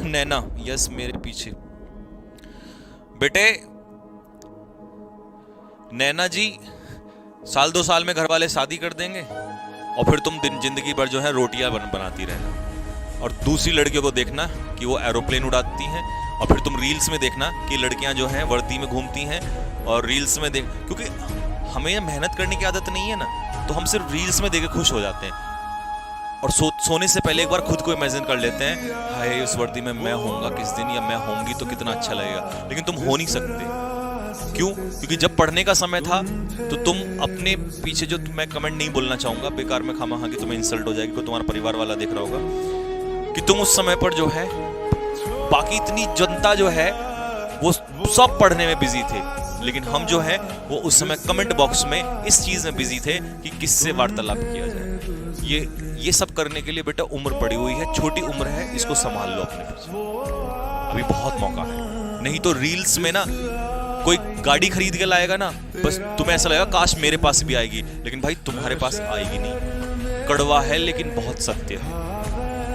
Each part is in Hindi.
नैना, यस मेरे पीछे। बेटे नैना जी, साल 2 साल में घर वाले शादी कर देंगे और फिर तुम जिंदगी भर जो है रोटियां बनाती रहना। और दूसरी लड़कियों को देखना कि वो एरोप्लेन उड़ाती हैं, और फिर तुम रील्स में देखना कि लड़कियां जो हैं वर्दी में घूमती हैं और रील्स में देख, क्योंकि हमें मेहनत करने की आदत नहीं है ना, तो हम सिर्फ रील्स में देख के खुश हो जाते हैं और सोने से पहले एक बार खुद को इमेजिन कर लेते हैं, हाय उस वर्दी में मैं होऊंगा किस दिन, या मैं होंगी तो कितना अच्छा लगेगा। लेकिन तुम हो नहीं सकते। क्यों? क्योंकि जब पढ़ने का समय था तो तुम अपने पीछे, जो मैं कमेंट नहीं बोलना चाहूंगा बेकार में, खामा कि तुम्हें इंसल्ट हो जाएगी, कोई तुम्हारा परिवार वाला देख रहा होगा, कि तुम उस समय पर जो है, बाकी इतनी जनता जो है वो सब पढ़ने में बिजी थे, लेकिन हम जो है वो उस समय कमेंट बॉक्स में इस चीज में बिजी थे कि किससे वार्तालाप किया जाए। ये सब करने के लिए बेटा उम्र पड़ी हुई है, छोटी उम्र है, इसको संभाल लो अपने पीछे, अभी बहुत मौका है। नहीं तो रील्स में ना कोई गाड़ी खरीद के लाएगा ना, बस तुम्हें ऐसा लगेगा काश मेरे पास भी आएगी, लेकिन भाई तुम्हारे पास आएगी नहीं। कड़वा है लेकिन बहुत सत्य है।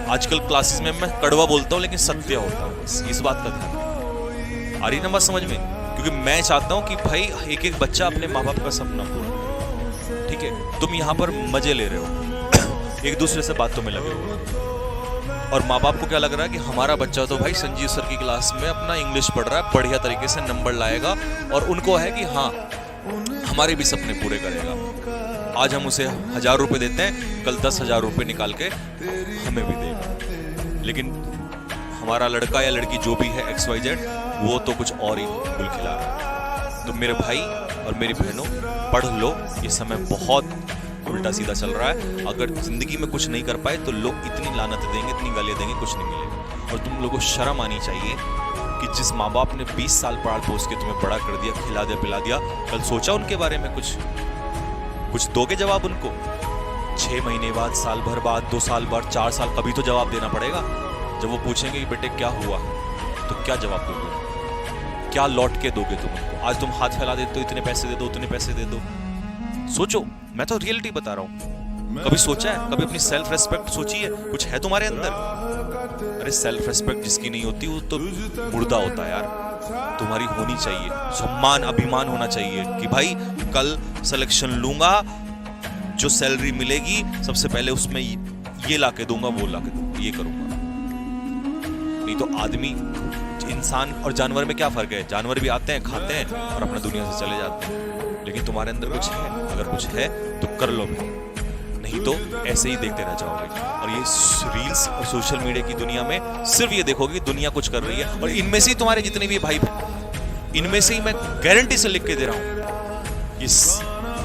आजकल क्लासेस में मैं कड़वा बोलता हूँ लेकिन सत्य होता है, इस बात का ध्यान आ रही ना बात समझ में? क्योंकि मैं चाहता हूँ कि भाई एक एक बच्चा अपने माँ बाप का सपना पूरा, ठीक है? तुम यहाँ पर मजे ले रहे हो, एक दूसरे से बातों में लगे हो, और माँ बाप को क्या लग रहा है कि हमारा बच्चा तो भाई संजीव सर की क्लास में अपना इंग्लिश पढ़ रहा है, बढ़िया तरीके से नंबर लाएगा, और उनको है कि हाँ हमारे भी सपने पूरे करेगा। आज हम उसे 1000 रुपए देते हैं, कल 10,000 रुपए निकाल के हमें भी देगा। लेकिन हमारा लड़का या लड़की जो भी है XYZ, वो तो कुछ और ही गुल खिला रहा है। तो मेरे भाई और मेरी बहनों, पढ़ लो, ये समय बहुत उल्टा सीधा चल रहा है। अगर जिंदगी में कुछ नहीं कर पाए तो लोग इतनी लानत देंगे, इतनी गालियां देंगे, कुछ नहीं मिलेगा। और तुम लोगों को शर्म आनी चाहिए कि जिस माँ बाप ने 20 साल पाल पोस के तुम्हें बड़ा कर दिया, खिला दिया, पिला दिया, कल सोचा उनके बारे में कुछ दोगे जवाब उनको? 6 महीने बाद, साल भर बाद, 2 साल बाद, 4 साल, कभी तो जवाब देना पड़ेगा। जब वो पूछेंगे कि बेटे क्या हुआ, तो क्या जवाब दोगे? क्या लौट के दोगे तुम उनको? आज तुम हाथ फैला देते हो, इतने पैसे दे दो, उतने पैसे दे दो। सोचो, मैं तो रियलिटी बता रहा हूं। कभी सोचा है, कभी अपनी सेल्फ रेस्पेक्ट सोची है? कुछ है तुम्हारे अंदर? अरे सेल्फ रेस्पेक्ट जिसकी नहीं होती वो तो मुर्दा होता है यार। तुम्हारी होनी चाहिए, सम्मान, अभिमान होना चाहिए कि भाई कल सिलेक्शन लूंगा, जो सैलरी मिलेगी सबसे पहले उसमें ये लाके दूंगा, वो लाके दूंगा, ये करूंगा। नहीं तो आदमी, इंसान और जानवर में क्या फर्क है? जानवर भी आते हैं, खाते हैं और अपना दुनिया से चले जाते हैं। लेकिन तुम्हारे अंदर कुछ है, अगर कुछ है तो कर लो, नहीं तो ऐसे ही देखते रह जाओगे। और ये रील्स और सोशल मीडिया की दुनिया में सिर्फ ये देखोगे दुनिया कुछ कर रही है, और इनमें से ही तुम्हारे जितने भी भाई बहन, इनमें से ही मैं गारंटी से लिख के दे रहा हूँ, इस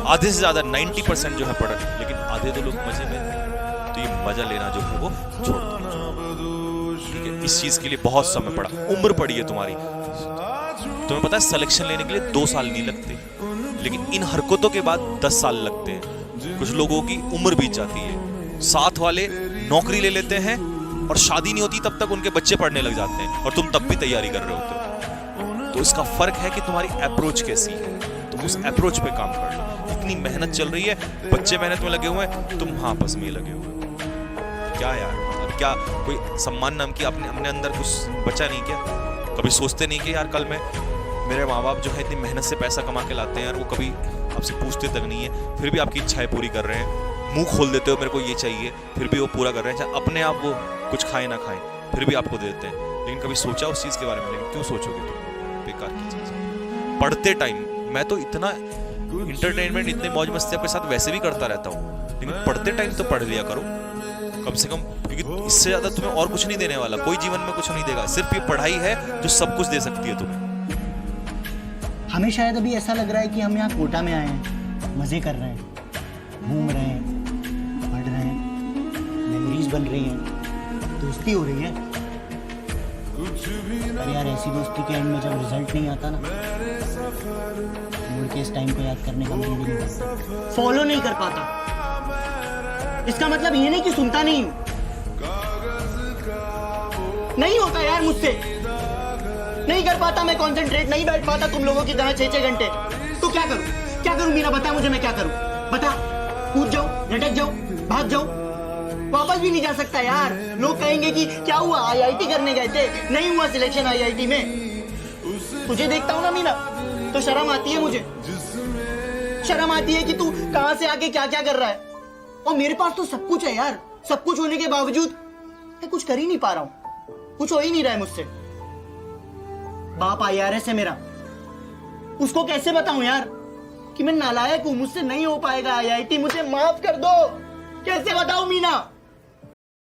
आधे से ज्यादा 90% जो है पढ़, लेकिन आधे तो लोग मजे में, तो ये मजा लेना जो है वो छोड़ दो। ठीक है, इस चीज के लिए बहुत समय पड़ा, उम्र पड़ी है तुम्हारी। तुम्हें पता है सिलेक्शन लेने के लिए 2 साल नहीं लगते, लेकिन इन हरकतों के बाद 10 साल लगते हैं। कुछ लोगों की उम्र बीत जाती है। साथ वाले नौकरी ले लेते हैं और शादी नहीं होती तब तक उनके बच्चे पढ़ने लग जाते हैं, और तुम तब भी तैयारी कर रहे होते हो। तो इसका फर्क है कि तुम्हारी अप्रोच कैसी है, तुम उस अप्रोच पे काम कर लो। इतनी मेहनत चल रही है, बच्चे मेहनत में लगे हुए हैं, तुम हाँ बस में लगे हुए हो। क्या यार, मतलब क्या कोई सम्मान नाम की अपने अंदर कुछ बचा नहीं क्या? कभी सोचते नहीं कि यार कल मेरे माँ बाप जो है इतनी मेहनत से पैसा कमा के लाते हैं यार, वो कभी आपसे पूछते तक नहीं है, फिर भी आपकी इच्छाएं पूरी कर रहे हैं। मुंह खोल देते हो मेरे को ये चाहिए, फिर भी वो पूरा कर रहे हैं। चाहे अपने आप वो कुछ खाए ना खाएं, फिर भी आपको देते हैं। लेकिन कभी सोचा उस चीज़ के बारे में? लेकिन क्यों सोचोगे तुम? बेकार की चीज़। पढ़ते टाइम मैं तो इतना इंटरटेनमेंट, इतने मौज मस्ती आपके साथ वैसे भी करता रहता हूँ, लेकिन पढ़ते टाइम तो पढ़ लिया करो कम से कम, क्योंकि इससे ज़्यादा तुम्हें और कुछ नहीं देने वाला, कोई जीवन में कुछ नहीं देगा। सिर्फ ये पढ़ाई है जो सब कुछ दे सकती है तुम्हें। हमें शायद अभी ऐसा लग रहा है कि हम यहाँ कोटा में आए हैं, मजे कर रहे हैं, घूम रहे हैं, पढ़ रहे हैं, मेमोरीज बन रही हैं, दोस्ती हो रही है। पर यार ऐसी दोस्ती के एंड में जब रिजल्ट नहीं आता ना, मुड़ के इस टाइम को याद करने का मन भी नहीं करता, फॉलो नहीं कर पाता। इसका मतलब ये नहीं कि सुनता नहीं हूं, नहीं होता यार मुझसे, नहीं कर पाता मैं कंसंट्रेट, नहीं बैठ पाता तुम लोगों की तरह 6-6 घंटे। तो क्या करूं मीरा, बता मुझे, मैं क्या करूं? बता, कूद जाऊं, लटक जाऊं, भाग जाऊं? वापस भी नहीं जा सकता यार। लोग कहेंगे कि क्या हुआ, आईआईटी करने गए थे, नहीं हुआ सिलेक्शन आईआईटी में। तुझे देखता हूँ ना मीना, तो शर्म आती है मुझे। शर्म आती है कि तू कहां से आके क्या क्या कर रहा है, और मेरे पास तो सब कुछ है यार। सब कुछ होने के बावजूद मैं कुछ कर ही नहीं पा रहा हूं, कुछ हो ही नहीं रहा है मुझसे। बाप आईआरएस है मेरा, उसको कैसे बताऊं यार कि मैं नालायक हूं, मुझसे नहीं हो पाएगा आईआईटी, मुझे माफ कर दो। कैसे बताऊं मीना?